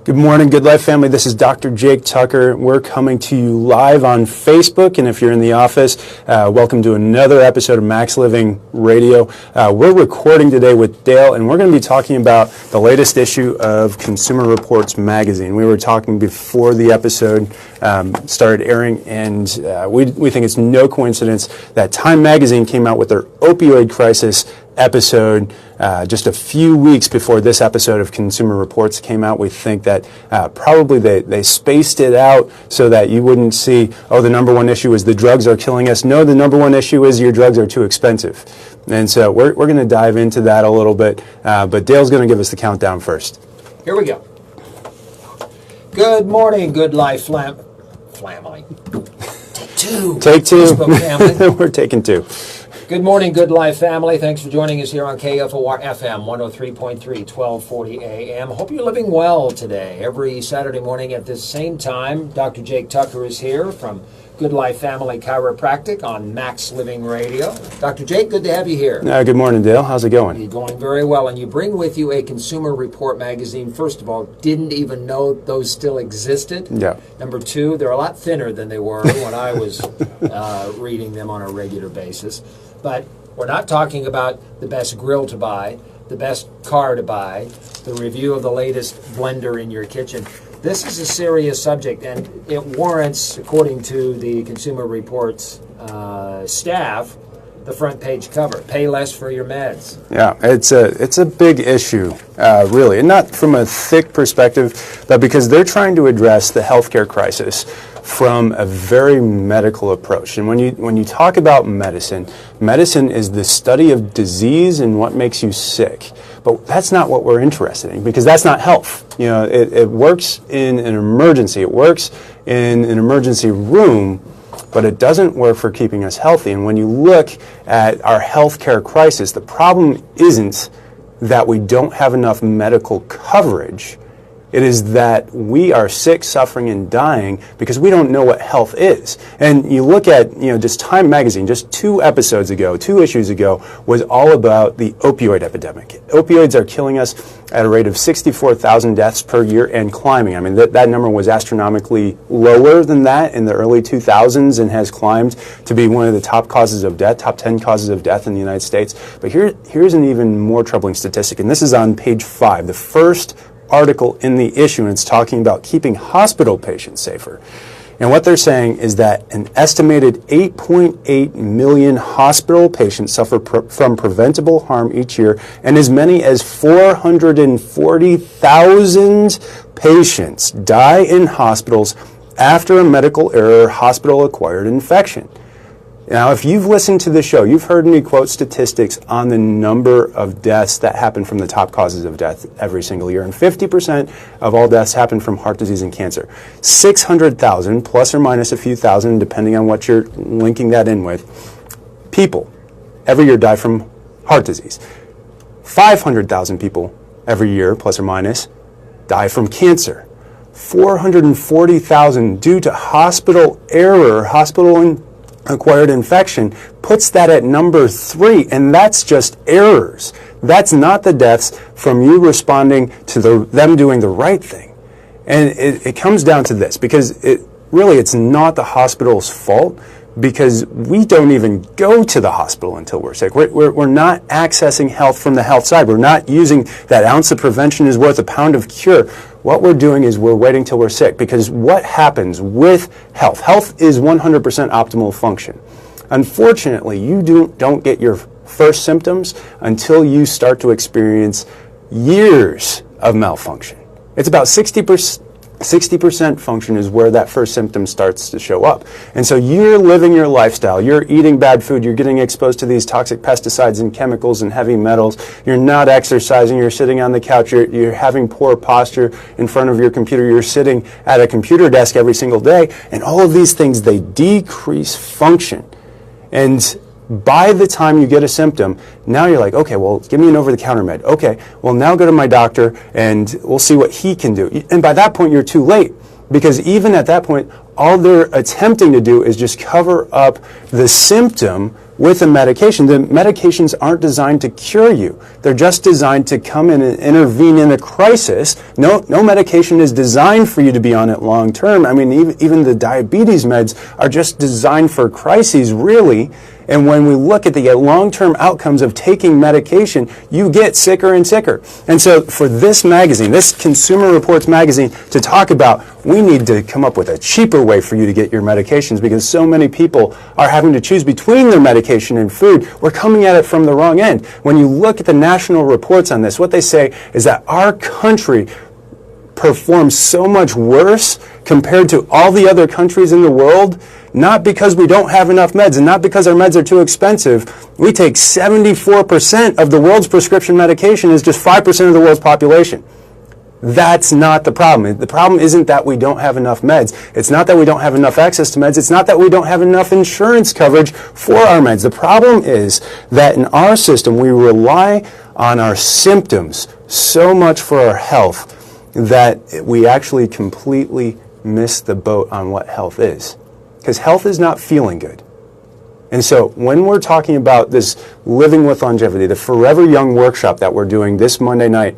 Good morning, Good Life family. This is Dr. Jake Tucker. We're coming to you live on Facebook, and if you're in the office, welcome to another episode of Max Living Radio. We're recording today with Dale, and we're going to be talking about the latest issue of Consumer Reports magazine. We were talking before the episode started airing, and we think it's no coincidence that Time magazine came out with their opioid crisis episode just a few weeks before this episode of Consumer Reports came out. We think that probably they spaced it out so that you wouldn't see, oh, the number one issue is the drugs are killing us. No, the number one issue is your drugs are too expensive. And so we're going to dive into that a little bit, but Dale's going to give us the countdown first. Here we go. Good morning, Good Life family. Take two. Take two. Facebook family. We're taking two. Good morning, Good Life family. Thanks for joining us here on KFOR FM 103.3, 1240 AM. Hope you're living well today. Every Saturday morning at this same time, Dr. Jake Tucker is here from Good Life Family Chiropractic on Max Living Radio. Dr. Jake, good to have you here. Good morning, Dale. How's it going? You're going very well, and you bring with you a Consumer Report magazine. First of all, didn't even know those still existed. Yeah. Number two, they're a lot thinner than they were when I was reading them on a regular basis. But we're not talking about the best grill to buy, the best car to buy, the review of the latest blender in your kitchen. This is a serious subject, and it warrants, according to the Consumer Reports staff, the front page cover. Pay less for your meds. Yeah, it's a big issue, really, and not from a thick perspective, but because they're trying to address the healthcare crisis from a very medical approach. And when you talk about medicine is the study of disease and what makes you sick. But that's not what we're interested in, because that's not health. You know, it works in an emergency. It works in an emergency room, but it doesn't work for keeping us healthy. And when you look at our healthcare crisis, the problem isn't that we don't have enough medical coverage. It is that we are sick, suffering, and dying because we don't know what health is. And you look at, just Time magazine, just two issues ago, was all about the opioid epidemic. Opioids are killing us at a rate of 64,000 deaths per year and climbing. I mean, that number was astronomically lower than that in the early 2000s and has climbed to be one of the top causes of death, top 10 causes of death in the United States. But here's an even more troubling statistic, and this is on page 5, the first article in the issue, and it's talking about keeping hospital patients safer. And what they're saying is that an estimated 8.8 million hospital patients suffer from preventable harm each year, and as many as 440,000 patients die in hospitals after a medical error or hospital-acquired infection. Now, if you've listened to the show, you've heard me quote statistics on the number of deaths that happen from the top causes of death every single year, and 50% of all deaths happen from heart disease and cancer. 600,000, plus or minus a few thousand, depending on what you're linking that in with, people every year die from heart disease. 500,000 people every year, plus or minus, die from cancer. 440,000 due to hospital error, acquired infection, puts that at number 3, and that's just errors. That's not the deaths from you responding to them doing the right thing. And it comes down to this, because it's not the hospital's fault, because we don't even go to the hospital until we're sick. We're not accessing health from the health side. We're not using that ounce of prevention is worth a pound of cure. What we're doing is we're waiting till we're sick, because what happens with health? Health is 100% optimal function. Unfortunately, you don't get your first symptoms until you start to experience years of malfunction. It's about 60% function is where that first symptom starts to show up. And so you're living your lifestyle, you're eating bad food, you're getting exposed to these toxic pesticides and chemicals and heavy metals, you're not exercising, you're sitting on the couch, you're having poor posture in front of your computer, you're sitting at a computer desk every single day, and all of these things, they decrease function. And by the time you get a symptom, now you're like, okay, well, give me an over-the-counter med. Okay, well, now go to my doctor and we'll see what he can do. And by that point, you're too late, because even at that point, all they're attempting to do is just cover up the symptom with a medication. The medications aren't designed to cure you. They're just designed to come in and intervene in a crisis. No medication is designed for you to be on it long term. I mean, even the diabetes meds are just designed for crises, really. And when we look at the long-term outcomes of taking medication, you get sicker and sicker. And so for this magazine, this Consumer Reports magazine, to talk about, we need to come up with a cheaper way for you to get your medications because so many people are having to choose between their medication and food. We're coming at it from the wrong end. When you look at the national reports on this, what they say is that our country performs so much worse compared to all the other countries in the world, not because we don't have enough meds and not because our meds are too expensive. We take 74% of the world's prescription medication is just 5% of the world's population. That's not the problem. The problem isn't that we don't have enough meds. It's not that we don't have enough access to meds. It's not that we don't have enough insurance coverage for our meds. The problem is that in our system, we rely on our symptoms so much for our health that we actually completely miss the boat on what health is. Because health is not feeling good. And so when we're talking about this Living with Longevity, the Forever Young workshop that we're doing this Monday night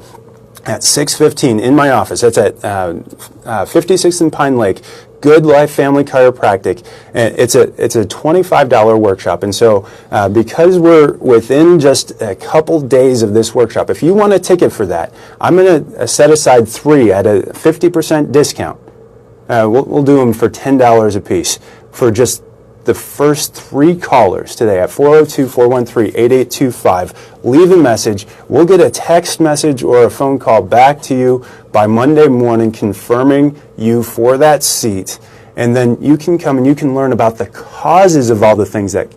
at 6:15 in my office, that's at 56th and Pine Lake, Good Life Family Chiropractic. It's a $25 workshop. And so because we're within just a couple days of this workshop, if you want a ticket for that, I'm going to set aside 3 at a 50% discount. We'll do them for $10 a piece for just the first 3 callers today at 402-413-8825. Leave a message. We'll get a text message or a phone call back to you by Monday morning confirming you for that seat. And then you can come and you can learn about the causes of all the things that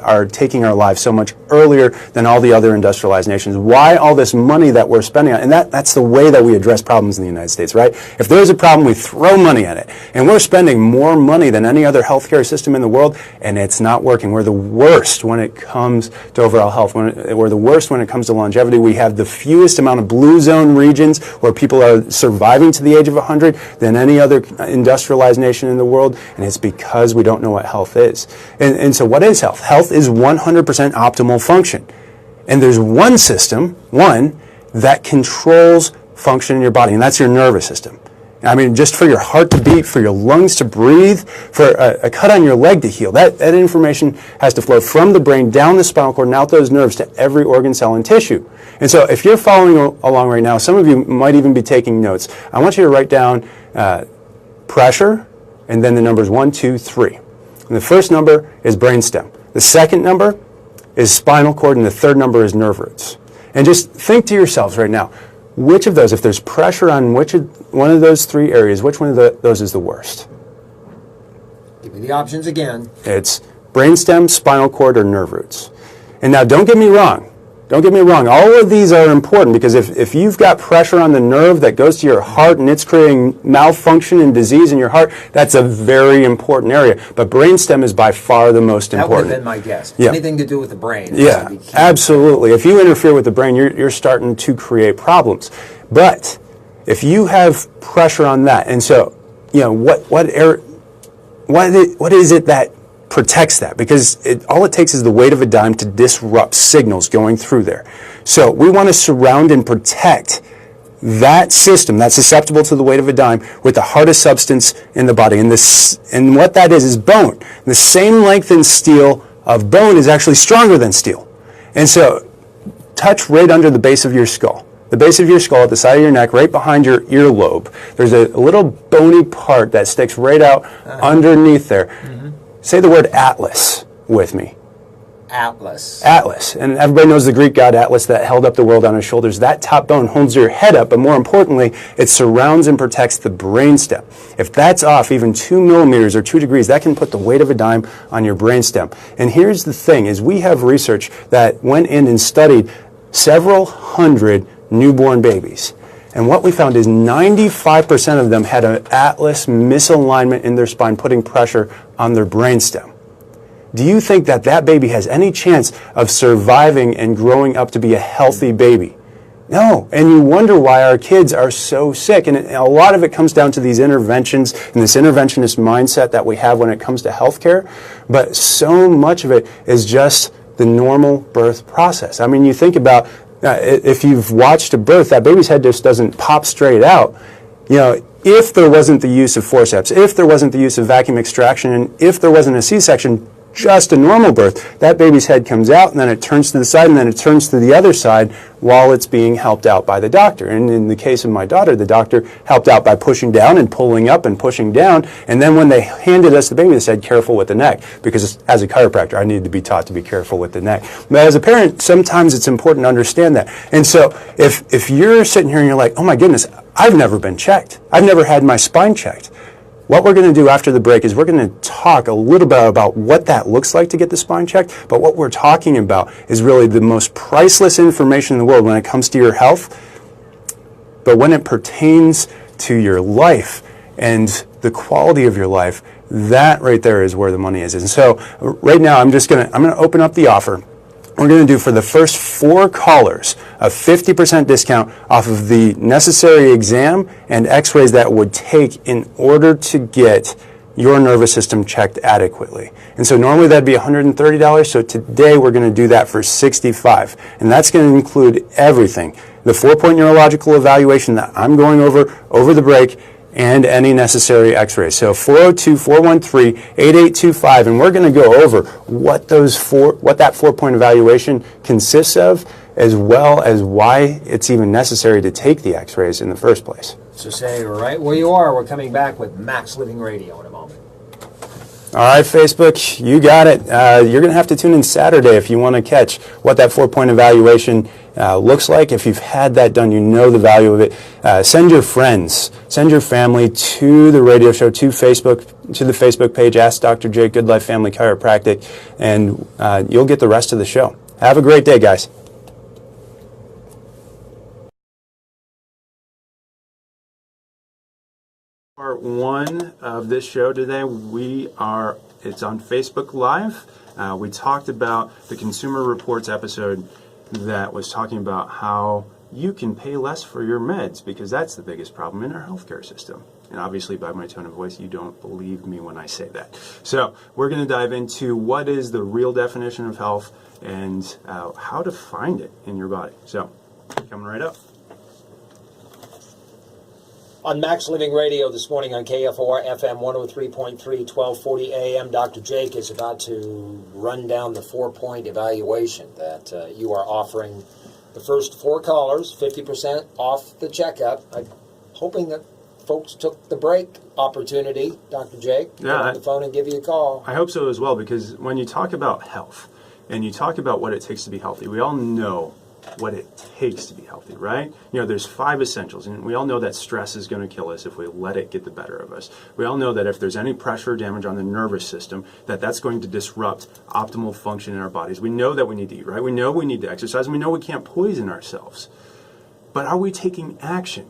are taking our lives so much earlier than all the other industrialized nations. Why all this money that we're spending on? And that's the way that we address problems in the United States, right? If there's a problem, we throw money at it. And we're spending more money than any other healthcare system in the world, and it's not working. We're the worst when it comes to overall health. We're the worst when it comes to longevity. We have the fewest amount of blue zone regions where people are surviving to the age of 100 than any other industrialized nation in the world, and it's because we don't know what health is. And so what is health? Health is 100% optimal function. And there's one system, that controls function in your body, and that's your nervous system. I mean, just for your heart to beat, for your lungs to breathe, for a cut on your leg to heal, that information has to flow from the brain down the spinal cord and out those nerves to every organ, cell, and tissue. And so if you're following along right now, some of you might even be taking notes. I want you to write down pressure, and then the numbers 1, 2, 3. And the first number is brainstem. The second number is spinal cord, and the third number is nerve roots. And just think to yourselves right now, which of those, if there's pressure on one of those 3 areas, which one of those is the worst? Give me the options again. It's brainstem, spinal cord, or nerve roots. And now don't get me wrong. Don't get me wrong. All of these are important because if you've got pressure on the nerve that goes to your heart and it's creating malfunction and disease in your heart, that's a very important area. But brainstem is by far the most important. That would have been my guess. Yeah. Anything to do with the brain. Yeah, absolutely. If you interfere with the brain, you're starting to create problems. But if you have pressure on that, and so, what is it that protects that? Because all it takes is the weight of a dime to disrupt signals going through there. So we want to surround and protect that system that's susceptible to the weight of a dime with the hardest substance in the body. And what that is bone. The same length in steel of bone is actually stronger than steel. And so touch right under the base of your skull. The base of your skull at the side of your neck, right behind your earlobe. There's a little bony part that sticks right out underneath there. Mm-hmm. Say the word Atlas with me. Atlas. Atlas. And everybody knows the Greek god Atlas that held up the world on his shoulders. That top bone holds your head up, but more importantly, it surrounds and protects the brainstem. If that's off even 2 millimeters or 2 degrees, that can put the weight of a dime on your brainstem. And here's the thing, is we have research that went in and studied several hundred newborn babies. And what we found is 95% of them had an Atlas misalignment in their spine, putting pressure on their brainstem. Do you think that baby has any chance of surviving and growing up to be a healthy baby No, and you wonder why our kids are so sick. And a lot of it comes down to these interventions and this interventionist mindset that we have when it comes to healthcare. But so much of it is just the normal birth process. I mean, you think about if you've watched a birth, that baby's head just doesn't pop straight out. You know, if there wasn't the use of forceps, if there wasn't the use of vacuum extraction, and if there wasn't a C-section, just a normal birth, that baby's head comes out and then it turns to the side and then it turns to the other side while it's being helped out by the doctor. And in the case of my daughter, the doctor helped out by pushing down and pulling up and pushing down. And then when they handed us the baby, they said, careful with the neck. Because as a chiropractor, I needed to be taught to be careful with the neck. But as a parent, sometimes it's important to understand that. And so if you're sitting here and you're like, oh my goodness, I've never been checked. I've never had my spine checked. What we're going to do after the break is we're going to talk a little bit about what that looks like to get the spine checked, but what we're talking about is really the most priceless information in the world when it comes to your health, but when it pertains to your life and the quality of your life, that right there is where the money is. And so right now I'm going to open up the offer. We're going to do for the first 4 callers a 50% discount off of the necessary exam and x-rays that would take in order to get your nervous system checked adequately. And so normally that'd be $130, so today we're going to do that for $65. And that's going to include everything. The 4-point neurological evaluation that I'm going over the break, and any necessary x-rays. So 402-413-8825, and we're going to go over what that 4-point evaluation consists of, as well as why it's even necessary to take the x-rays in the first place. So stay right where you are. We're coming back with Max Living Radio in a moment. All right, Facebook, you got it. You're going to have to tune in Saturday if you want to catch what that 4-point evaluation looks like. If you've had that done, you know the value of it. Send your friends, send your family to the radio show, to Facebook, to the Facebook page, Ask Dr. Jake, Good Life Family Chiropractic, and you'll get the rest of the show. Have a great day, guys. Part 1 of this show today, it's on Facebook Live. We talked about the Consumer Reports episode that was talking about how you can pay less for your meds, because that's the biggest problem in our healthcare system. And obviously by my tone of voice, you don't believe me when I say that. So we're going to dive into what is the real definition of health and how to find it in your body. So coming right up. On Max Living Radio this morning on KFOR FM 103.3, 1240 AM, Dr. Jake is about to run down the 4-point evaluation that you are offering the first 4 callers, 50% off the checkup. I'm hoping that folks took the break opportunity, Dr. Jake, get on the phone and give you a call. I hope so as well, because when you talk about health and you talk about what it takes to be healthy, we all know what it takes to be healthy, right? You know, there's 5 essentials, and we all know that stress is going to kill us if we let it get the better of us. We all know that if there's any pressure or damage on the nervous system, that's going to disrupt optimal function in our bodies. We know that we need to eat, right? We know we need to exercise, and we know we can't poison ourselves. But are we taking action?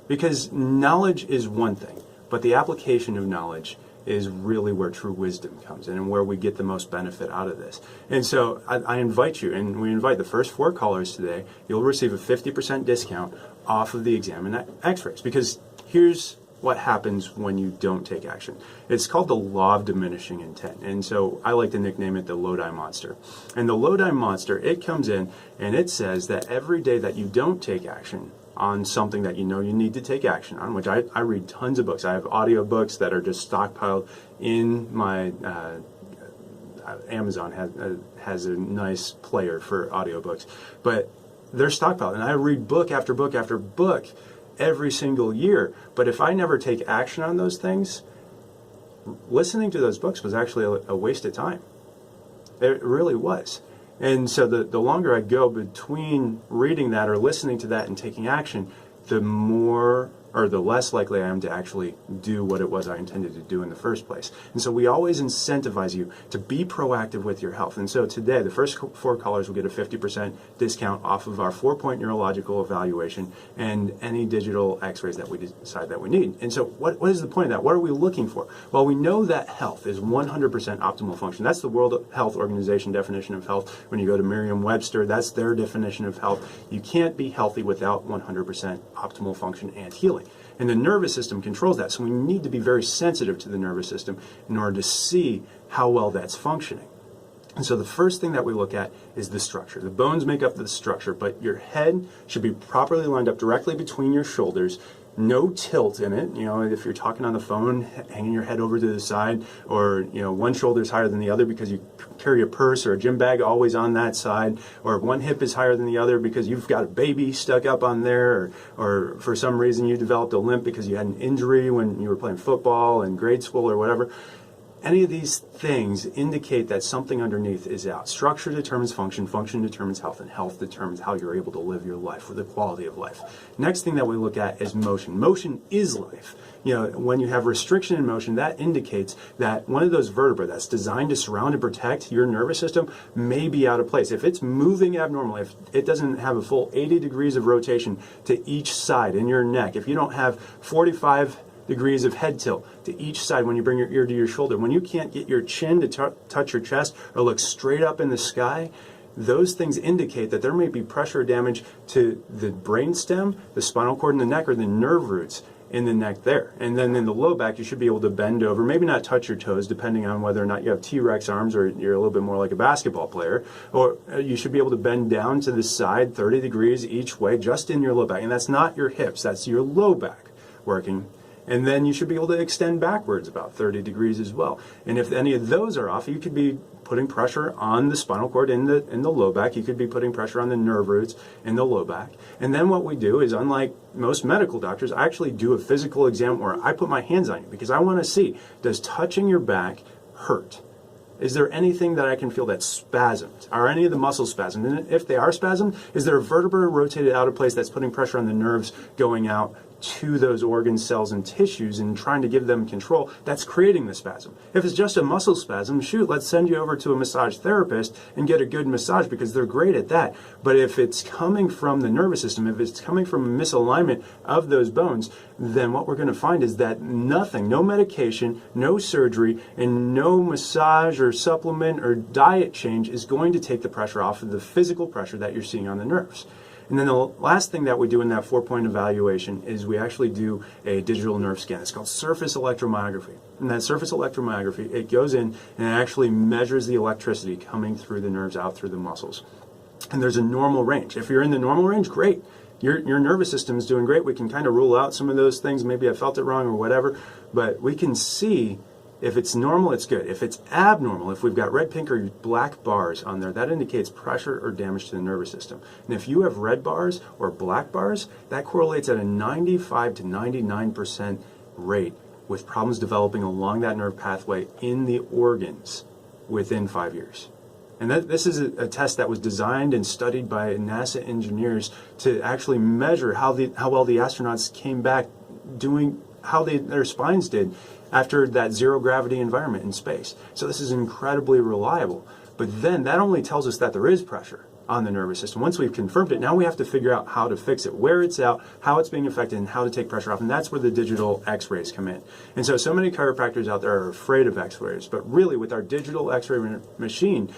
Because knowledge is one thing, but the application of knowledge is really where true wisdom comes in and where we get the most benefit out of this. And so I invite you, and we invite the first 4 callers today, you'll receive a 50% discount off of the exam and x-rays, because here's what happens when you don't take action. It's called the law of diminishing intent. And so I like to nickname it the Lodi Monster. And the Lodi Monster, it comes in and it says that every day that you don't take action on something that you know you need to take action on, which I read tons of books. I have audio books that are just stockpiled in my Amazon has a nice player for audiobooks, but they're stockpiled, and I read book after book after book every single year. But if I never take action on those things, listening to those books was actually a waste of time. It really was. And so the longer I go between reading that or listening to that and taking action, the more or the less likely I am to actually do what it was I intended to do in the first place. And so we always incentivize you to be proactive with your health. And so today, the first 4 callers will get a 50% discount off of our 4-point neurological evaluation and any digital x-rays that we decide that we need. And so what is the point of that? What are we looking for? Well, we know that health is 100% optimal function. That's the World Health Organization definition of health. When you go to Merriam-Webster, that's their definition of health. You can't be healthy without 100% optimal function and healing. And the nervous system controls that. So we need to be very sensitive to the nervous system in order to see how well that's functioning. And so the first thing that we look at is the structure. The bones make up the structure, but your head should be properly lined up directly between your shoulders. No tilt in it. You know, if you're talking on the phone, hanging your head over to the side, or, you know, one shoulder's higher than the other because you carry a purse or a gym bag always on that side, or one hip is higher than the other because you've got a baby stuck up on there, or for some reason you developed a limp because you had an injury when you were playing football in grade school or whatever. Any of these things indicate that something underneath is out. Structure determines function, function determines health, and health determines how you're able to live your life, or the quality of life. Next thing that we look at is motion. Motion is life. You know, when you have restriction in motion, that indicates that one of those vertebrae that's designed to surround and protect your nervous system may be out of place. If it's moving abnormally, if it doesn't have a full 80 degrees of rotation to each side in your neck, if you don't have 45 degrees of head tilt to each side when you bring your ear to your shoulder, when you can't get your chin to touch your chest or look straight up in the sky, those things indicate that there may be pressure or damage to the brainstem, the spinal cord in the neck, or the nerve roots in the neck there. And then in the low back, you should be able to bend over, maybe not touch your toes, depending on whether or not you have T-Rex arms or you're a little bit more like a basketball player, or you should be able to bend down to the side 30 degrees each way just in your low back. And that's not your hips, that's your low back working. And then you should be able to extend backwards about 30 degrees as well. And if any of those are off, you could be putting pressure on the spinal cord in the low back. You could be putting pressure on the nerve roots in the low back. And then what we do is, unlike most medical doctors, I actually do a physical exam where I put my hands on you because I want to see, does touching your back hurt? Is there anything that I can feel that's spasmed? Are any of the muscles spasmed? And if they are spasmed, is there a vertebra rotated out of place that's putting pressure on the nerves going out to those organs, cells, and tissues and trying to give them control that's creating the spasm? If it's just a muscle spasm, shoot, let's send you over to a massage therapist and get a good massage because they're great at that. But if it's coming from the nervous system, if it's coming from a misalignment of those bones, then what we're going to find is that nothing, no medication, no surgery, and no massage or supplement or diet change is going to take the pressure off of the physical pressure that you're seeing on the nerves. And then the last thing that we do in that 4-point evaluation is we actually do a digital nerve scan. It's called surface electromyography. And that surface electromyography, it goes in and it actually measures the electricity coming through the nerves out through the muscles. And there's a normal range. If you're in the normal range, great. Your nervous system is doing great. We can kind of rule out some of those things. Maybe I felt it wrong or whatever. But we can see if it's normal, it's good. If it's abnormal, if we've got red, pink, or black bars on there, that indicates pressure or damage to the nervous system. And if you have red bars or black bars, that correlates at a 95 to 99% rate with problems developing along that nerve pathway in the organs within 5 years. And this is a test that was designed and studied by NASA engineers to actually measure how well the astronauts came back doing, how their spines did after that zero gravity environment in space. So this is incredibly reliable. But then that only tells us that there is pressure on the nervous system. Once we've confirmed it, now we have to figure out how to fix it, where it's out, how it's being affected, and how to take pressure off. And that's where the digital x-rays come in. And so many chiropractors out there are afraid of x-rays. But really, with our digital x-ray machine,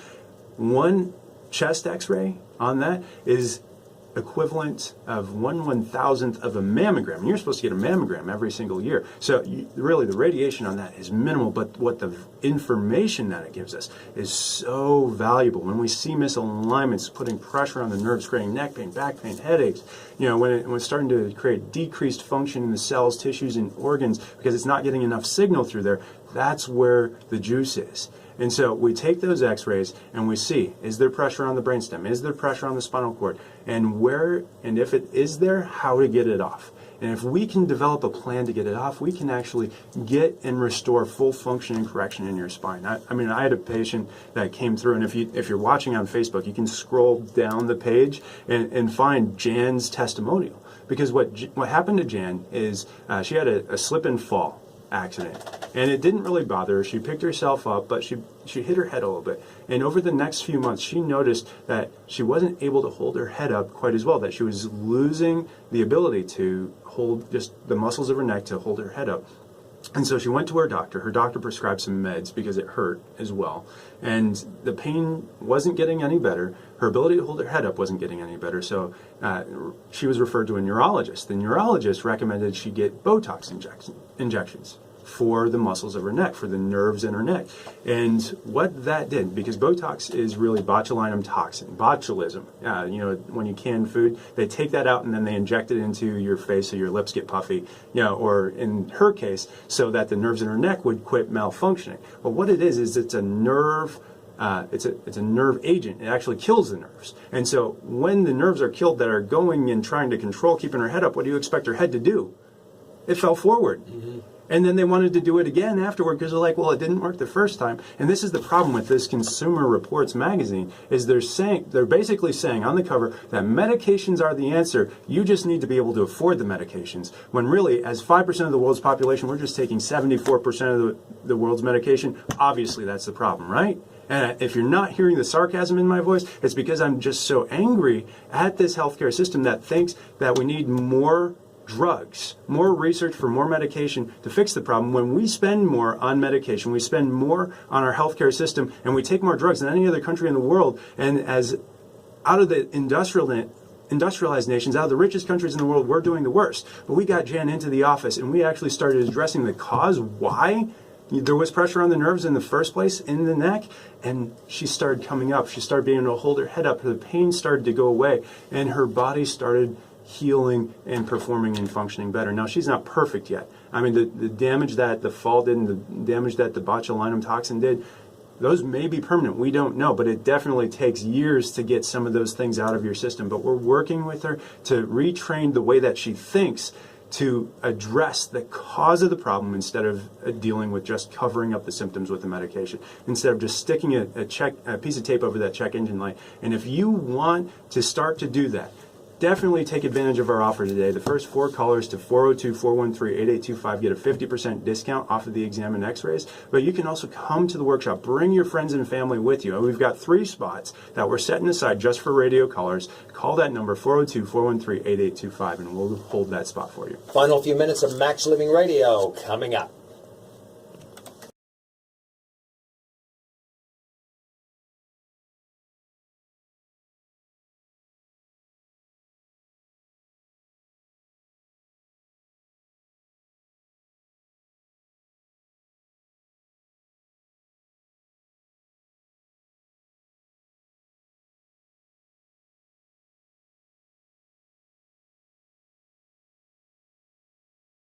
one chest x-ray on that is equivalent of 1/1000th of a mammogram. And you're supposed to get a mammogram every single year. So really the radiation on that is minimal, but what the information that it gives us is so valuable. When we see misalignments putting pressure on the nerves, creating neck pain, back pain, headaches, you know, when it's starting to create decreased function in the cells, tissues, and organs because it's not getting enough signal through there, that's where the juice is. And so we take those x-rays and we see, is there pressure on the brainstem? Is there pressure on the spinal cord? And where, and if it is there, how to get it off. And if we can develop a plan to get it off, we can actually get and restore full function and correction in your spine. I mean, I had a patient that came through, and if you're watching on Facebook, you can scroll down the page and find Jan's testimonial. Because what happened to Jan is she had a slip and fall accident, and it didn't really bother her. She picked herself up, but she hit her head a little bit. And over the next few months, she noticed that she wasn't able to hold her head up quite as well, that she was losing the ability to hold just the muscles of her neck to hold her head up. And so she went to her doctor. Her doctor prescribed some meds because it hurt as well. And the pain wasn't getting any better. Her ability to hold her head up wasn't getting any better. So she was referred to a neurologist. The neurologist recommended she get Botox injections for the muscles of her neck, for the nerves in her neck. And what that did, because Botox is really botulinum toxin, botulism. When you can food, they take that out and then they inject it into your face so your lips get puffy, or in her case, so that the nerves in her neck would quit malfunctioning. But what it is it's a nerve it's a nerve agent. It actually kills the nerves. And so when the nerves are killed that are going and trying to control keeping her head up, what do you expect her head to do? It fell forward. Mm-hmm. And then they wanted to do it again afterward because they're like, well, it didn't work the first time. And this is the problem with this Consumer Reports magazine, is they're basically saying on the cover that medications are the answer. You just need to be able to afford the medications. When really, as 5% of the world's population, we're just taking 74% of the world's medication. Obviously, that's the problem, right? And if you're not hearing the sarcasm in my voice, it's because I'm just so angry at this healthcare system that thinks that we need more drugs, more research for more medication to fix the problem. When we spend more on medication, we spend more on our healthcare system, and we take more drugs than any other country in the world. And as out of the industrialized nations, out of the richest countries in the world, we're doing the worst. But we got Jan into the office, and we actually started addressing the cause, why there was pressure on the nerves in the first place in the neck, and she started coming up. She started being able to hold her head up. The pain started to go away, and her body started healing and performing and functioning better. Now, she's not perfect yet. I mean, the damage that the fall did and the damage that the botulinum toxin did, those may be permanent. We don't know, but it definitely takes years to get some of those things out of your system. But we're working with her to retrain the way that she thinks to address the cause of the problem instead of dealing with just covering up the symptoms with the medication, instead of just sticking a piece of tape over that check engine light. And if you want to start to do that, definitely take advantage of our offer today. The first 4 callers to 402-413-8825 get a 50% discount off of the exam and x-rays. But you can also come to the workshop. Bring your friends and family with you. And we've got 3 spots that we're setting aside just for radio callers. Call that number, 402-413-8825, and we'll hold that spot for you. Final few minutes of Max Living Radio coming up.